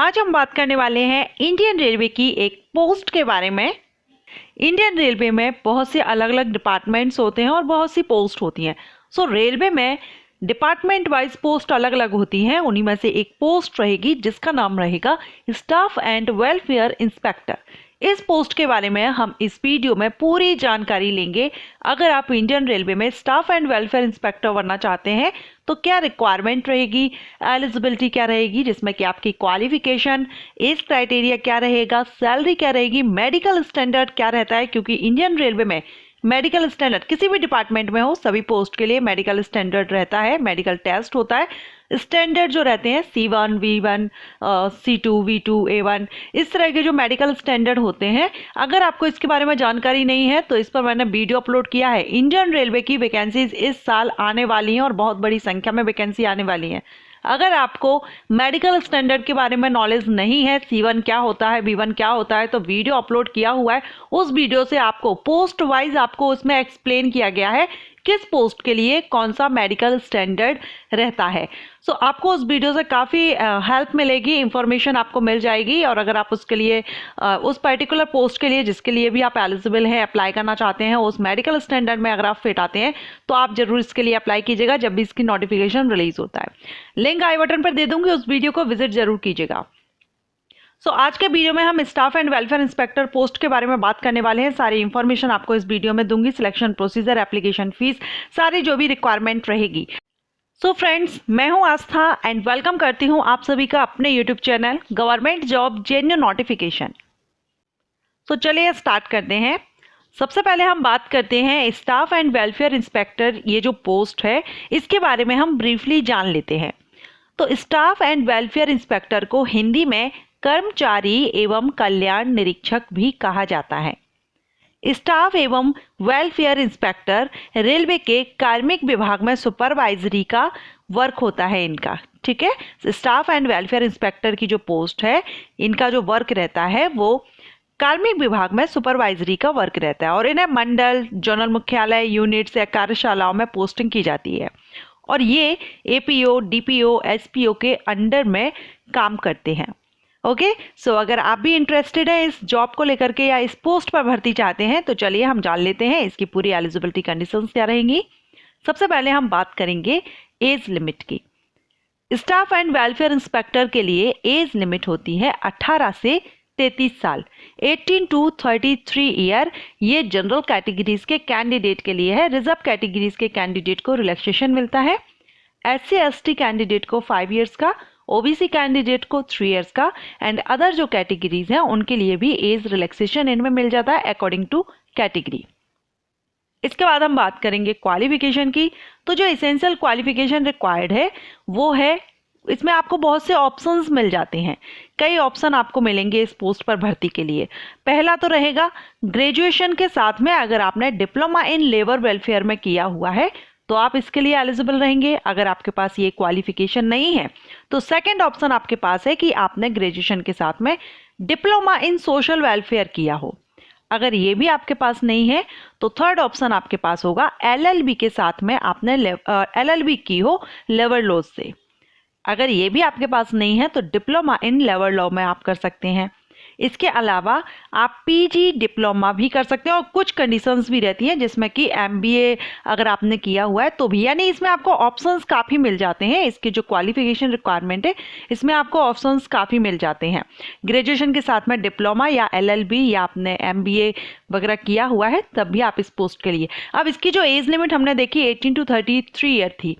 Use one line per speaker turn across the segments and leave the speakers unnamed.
आज हम बात करने वाले हैं इंडियन रेलवे की एक पोस्ट के बारे में। इंडियन रेलवे में बहुत से अलग अलग डिपार्टमेंट्स होते हैं और बहुत सी पोस्ट होती हैं। रेलवे में डिपार्टमेंट वाइज पोस्ट अलग अलग होती हैं। उन्हीं में से एक पोस्ट रहेगी जिसका नाम रहेगा स्टाफ एंड वेलफेयर इंस्पेक्टर। इस पोस्ट के बारे में हम इस वीडियो में पूरी जानकारी लेंगे। अगर आप इंडियन रेलवे में स्टाफ एंड वेलफेयर इंस्पेक्टर बनना चाहते हैं तो क्या रिक्वायरमेंट रहेगी, एलिजिबिलिटी क्या रहेगी, जिसमें कि आपकी क्वालिफिकेशन, एज क्राइटेरिया क्या रहेगा, सैलरी क्या रहेगी, मेडिकल स्टैंडर्ड क्या रहता है, क्योंकि इंडियन रेलवे में मेडिकल स्टैंडर्ड किसी भी डिपार्टमेंट में हो सभी पोस्ट के लिए मेडिकल स्टैंडर्ड रहता है, मेडिकल टेस्ट होता है। स्टैंडर्ड जो रहते हैं C1, V1, C2, V2, A1, इस तरह के जो मेडिकल स्टैंडर्ड होते हैं, अगर आपको इसके बारे में जानकारी नहीं है तो इस पर मैंने वीडियो अपलोड किया है। इंडियन रेलवे की वैकेंसीज इस साल आने वाली हैं और बहुत बड़ी संख्या में वैकेंसी आने वाली हैं। अगर आपको मेडिकल स्टैंडर्ड के बारे में नॉलेज नहीं है, C1 क्या होता है, V1 क्या होता है, तो वीडियो अपलोड किया हुआ है। उस वीडियो से आपको पोस्ट वाइज आपको उसमें एक्सप्लेन किया गया है किस पोस्ट के लिए कौन सा मेडिकल स्टैंडर्ड रहता है। आपको उस वीडियो से काफ़ी हेल्प मिलेगी, इंफॉर्मेशन आपको मिल जाएगी। और अगर आप उसके लिए उस पर्टिकुलर पोस्ट के लिए जिसके लिए भी आप एलिजिबल हैं, अप्लाई करना चाहते हैं, उस मेडिकल स्टैंडर्ड में अगर आप फिट आते हैं तो आप जरूर इसके लिए अप्लाई कीजिएगा जब भी इसकी नोटिफिकेशन रिलीज होता है। लिंक आई बटन पर दे दूंगी, उस वीडियो को विजिट जरूर कीजिएगा। आज के वीडियो में हम staff and welfare inspector post के बारे में बात करने वाले हैं। सारी इंफॉर्मेशन आपको इस वीडियो में दूंगी, सिलेक्शन प्रोसीजर, एप्लीकेशन फीस, सारी जो भी रिक्वायरमेंट रहेगी। फ्रेंड्स, मैं हूं आस्था एंड वेलकम करती हूं आप सभी का अपने YouTube channel government job genuine notification. चलिए स्टार्ट करते हैं। सबसे पहले हम बात करते हैं स्टाफ एंड वेलफेयर इंस्पेक्टर, ये जो पोस्ट है इसके बारे में हम ब्रीफली जान लेते हैं। स्टाफ एंड वेलफेयर इंस्पेक्टर को हिंदी में कर्मचारी एवं कल्याण निरीक्षक भी कहा जाता है। स्टाफ एवं वेलफेयर इंस्पेक्टर रेलवे के कार्मिक विभाग में सुपरवाइजरी का वर्क होता है इनका, ठीक है। स्टाफ एंड वेलफेयर इंस्पेक्टर की जो पोस्ट है, इनका जो वर्क रहता है वो कार्मिक विभाग में सुपरवाइजरी का वर्क रहता है और इन्हें मंडल, जोनल मुख्यालय, यूनिट्स या कार्यशालाओं में पोस्टिंग की जाती है और ये APO, DPO, SPO के अंडर में काम करते हैं। ओके, अगर आप भी इंटरेस्टेड हैं इस जॉब को लेकर के या इस पोस्ट पर भर्ती चाहते हैं तो चलिए हम जान लेते हैं इसकी पूरी एलिजिबिलिटी कंडीशंस क्या रहेंगी। सबसे पहले हम बात करेंगे एज लिमिट की। स्टाफ एंड वेलफेयर इंस्पेक्टर के लिए एज लिमिट होती है 18 से 33 साल, 18 to 33 ईयर। ये जनरल कैटेगरीज के कैंडिडेट के लिए है। रिजर्व कैटेगरीज के कैंडिडेट को रिलैक्सेशन मिलता है। SC ST कैंडिडेट को 5 ईयर्स का, OBC कैंडिडेट को 3 ईयर्स का एंड अदर जो कैटेगरीज हैं उनके लिए भी एज रिलैक्सेशन इनमें मिल जाता है अकॉर्डिंग टू कैटेगरी। इसके बाद हम बात करेंगे क्वालिफिकेशन की। जो एसेंशियल क्वालिफिकेशन रिक्वायर्ड है वो है, इसमें आपको बहुत से ऑप्शंस मिल जाते हैं। कई ऑप्शन आपको मिलेंगे इस पोस्ट पर भर्ती के लिए। पहला तो रहेगा ग्रेजुएशन के साथ में अगर आपने डिप्लोमा इन लेबर वेलफेयर में किया हुआ है तो आप इसके लिए एलिजिबल रहेंगे। अगर आपके पास ये क्वालिफिकेशन नहीं है तो सेकंड ऑप्शन आपके पास है कि आपने ग्रेजुएशन के साथ में डिप्लोमा इन सोशल वेलफेयर किया हो। अगर ये भी आपके पास नहीं है तो थर्ड ऑप्शन आपके पास होगा LLB के साथ में आपने LLB की हो लेबर लॉ से। अगर ये भी आपके पास नहीं है तो डिप्लोमा इन लेबर लॉ में आप कर सकते हैं। इसके अलावा आप PG डिप्लोमा भी कर सकते हैं और कुछ कंडीशंस भी रहती हैं जिसमें कि MBA अगर आपने किया हुआ है तो भी, यानी इसमें आपको ऑप्शंस काफ़ी मिल जाते हैं। इसके जो क्वालिफिकेशन रिक्वायरमेंट है इसमें आपको ऑप्शंस काफ़ी मिल जाते हैं। ग्रेजुएशन के साथ में डिप्लोमा या LLB या आपने MBA वगैरह किया हुआ है तब भी आप इस पोस्ट के लिए। अब इसकी जो एज लिमिट हमने देखी 18 to 33 ईयर थी।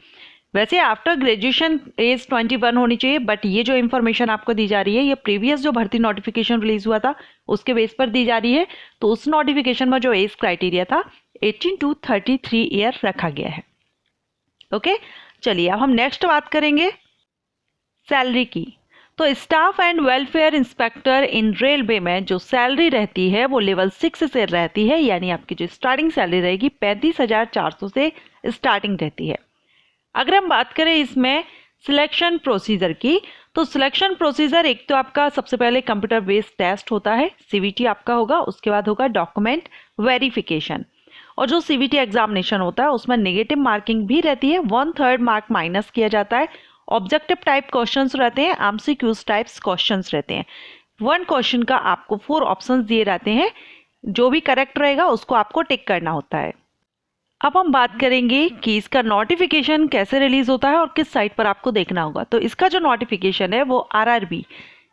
वैसे आफ्टर ग्रेजुएशन एज 21 होनी चाहिए, बट ये जो इन्फॉर्मेशन आपको दी जा रही है ये प्रीवियस जो भर्ती नोटिफिकेशन रिलीज हुआ था उसके बेस पर दी जा रही है। तो उस नोटिफिकेशन में जो एज क्राइटेरिया था 18 to 33 ईयर रखा गया है। ओके, चलिए अब हम नेक्स्ट बात करेंगे सैलरी की। Staff and welfare inspector in railway में जो सैलरी रहती है वो लेवल 6 से रहती है, यानी आपकी जो स्टार्टिंग सैलरी रहेगी 35,400 से स्टार्टिंग रहती है। अगर हम बात करें इसमें सिलेक्शन प्रोसीजर की, तो सिलेक्शन प्रोसीजर एक तो आपका सबसे पहले कंप्यूटर बेस्ड टेस्ट होता है, CVT आपका होगा। उसके बाद होगा डॉक्यूमेंट वेरिफिकेशन और जो CVT एग्जामिनेशन होता है उसमें नेगेटिव मार्किंग भी रहती है, 1/3 मार्क माइनस किया जाता है ऑब्जेक्टिव टाइप क्वेश्चंस रहते हैं, एमसीक्यूज टाइप्स क्वेश्चंस रहते हैं। 1 क्वेश्चन का आपको 4 ऑप्शंस दिए रहते हैं, जो भी करेक्ट रहेगा उसको आपको टिक करना होता है। अब हम बात करेंगे कि इसका नोटिफिकेशन कैसे रिलीज होता है और किस साइट पर आपको देखना होगा। तो इसका जो नोटिफिकेशन है वो आरआरबी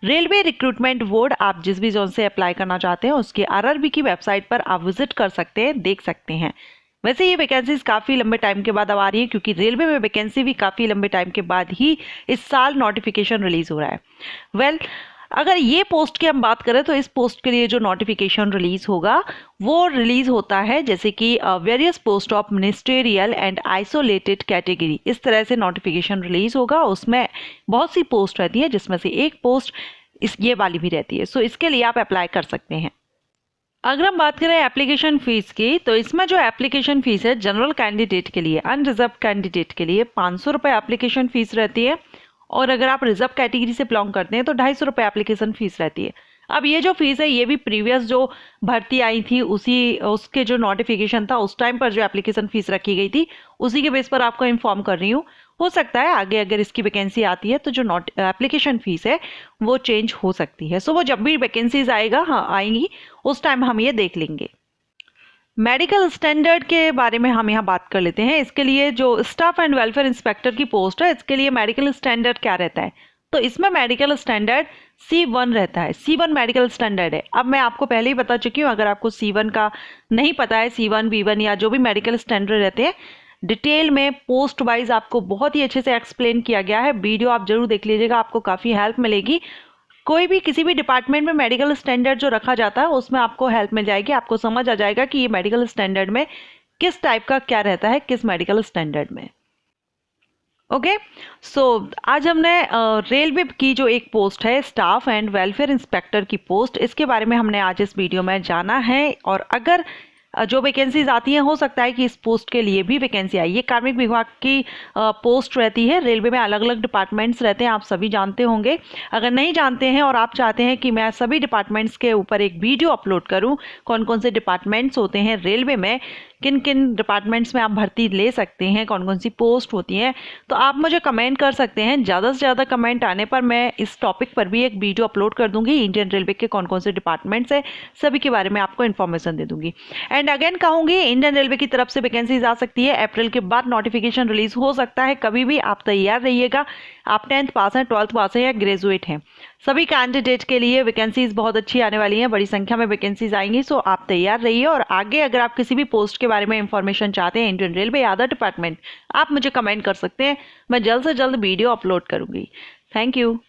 रेलवे रिक्रूटमेंट बोर्ड, आप जिस भी जोन से अप्लाई करना चाहते हैं उसके आरआरबी की वेबसाइट पर आप विजिट कर सकते हैं, देख सकते हैं। वैसे ये वैकेंसीज काफ़ी लंबे टाइम के बाद अब आ रही है, क्योंकि रेलवे में वैकेंसी भी काफ़ी लंबे टाइम के बाद ही इस साल नोटिफिकेशन रिलीज हो रहा है। अगर ये पोस्ट की हम बात करें तो इस पोस्ट के लिए जो नोटिफिकेशन रिलीज होगा वो रिलीज होता है जैसे कि various post of ministerial and isolated category, इस तरह से नोटिफिकेशन रिलीज होगा। उसमें बहुत सी पोस्ट रहती है जिसमें से एक पोस्ट ये वाली भी रहती है। सो इसके लिए आप अप्लाई कर सकते हैं। अगर हम बात करें एप्लीकेशन फ़ीस की, तो इसमें जो एप्लीकेशन फ़ीस है जनरल कैंडिडेट के लिए, अनरिजर्व कैंडिडेट के लिए 500 रुपये एप्लीकेशन फ़ीस रहती है, और अगर आप रिजर्व कैटेगरी से बिलोंग करते हैं तो 250 रुपये एप्लीकेशन फ़ीस रहती है। अब ये जो फीस है ये भी प्रीवियस जो भर्ती आई थी उसके जो नोटिफिकेशन था उस टाइम पर जो एप्लीकेशन फ़ीस रखी गई थी उसी के बेस पर आपको इन्फॉर्म कर रही हूँ। हो सकता है आगे अगर इसकी वैकेंसी आती है तो जो एप्लीकेशन फ़ीस है वो चेंज हो सकती है। सो वो जब भी वैकेंसीज आएंगी उस टाइम हम ये देख लेंगे। मेडिकल स्टैंडर्ड के बारे में हम यहाँ बात कर लेते हैं। इसके लिए जो स्टाफ एंड वेलफेयर इंस्पेक्टर की पोस्ट है, इसके लिए मेडिकल स्टैंडर्ड क्या रहता है, तो इसमें मेडिकल स्टैंडर्ड C1 रहता है। C1 मेडिकल स्टैंडर्ड है। अब मैं आपको पहले ही बता चुकी हूँ, अगर आपको C1 का नहीं पता है, C1 B1 या जो भी मेडिकल स्टैंडर्ड रहते हैं डिटेल में पोस्ट वाइज आपको बहुत ही अच्छे से एक्सप्लेन किया गया है। वीडियो आप जरूर देख लीजिएगा, आपको काफ़ी हेल्प मिलेगी। कोई भी किसी भी डिपार्टमेंट में मेडिकल स्टैंडर्ड जो रखा जाता है उसमें आपको हेल्प मिल जाएगी, आपको समझ आ जाएगा कि ये मेडिकल स्टैंडर्ड में किस टाइप का क्या रहता है, किस मेडिकल स्टैंडर्ड में। ओके, सो आज हमने रेलवे की जो एक पोस्ट है स्टाफ एंड वेलफेयर इंस्पेक्टर की पोस्ट, इसके बारे में हमने आज इस वीडियो में जाना है। और अगर जो वैकेंसीज आती हैं हो सकता है कि इस पोस्ट के लिए भी वैकेंसी आई। ये कार्मिक विभाग की पोस्ट रहती है। रेलवे में अलग अलग डिपार्टमेंट्स रहते हैं, आप सभी जानते होंगे। अगर नहीं जानते हैं और आप चाहते हैं कि मैं सभी डिपार्टमेंट्स के ऊपर एक वीडियो अपलोड करूं, कौन कौन से डिपार्टमेंट्स होते हैं रेलवे में, किन किन डिपार्टमेंट्स में आप भर्ती ले सकते हैं, कौन कौन सी पोस्ट होती हैं, तो आप मुझे कमेंट कर सकते हैं। ज़्यादा से ज़्यादा कमेंट आने पर मैं इस टॉपिक पर भी एक वीडियो अपलोड कर दूंगी। इंडियन रेलवे के कौन कौन से डिपार्टमेंट्स हैं सभी के बारे में आपको इन्फॉर्मेशन दे दूंगी। एंड अगेन कहूँगी, इंडियन रेलवे की तरफ से वैकेंसीज आ सकती है। अप्रैल के बाद नोटिफिकेशन रिलीज हो सकता है कभी भी, आप तैयार रहिएगा। आप 10th पास हैं, 12th पास हैं या ग्रेजुएट हैं, सभी कैंडिडेट के लिए वैकेंसीज बहुत अच्छी आने वाली हैं, बड़ी संख्या में वैकेंसीज आएंगी। सो आप तैयार रहिए। और आगे अगर आप किसी भी पोस्ट के बारे में इंफॉर्मेशन चाहते हैं इंडियन रेलवे या अदर डिपार्टमेंट, आप मुझे कमेंट कर सकते हैं। मैं जल्द से जल्द वीडियो अपलोड करूंगी। Thank you.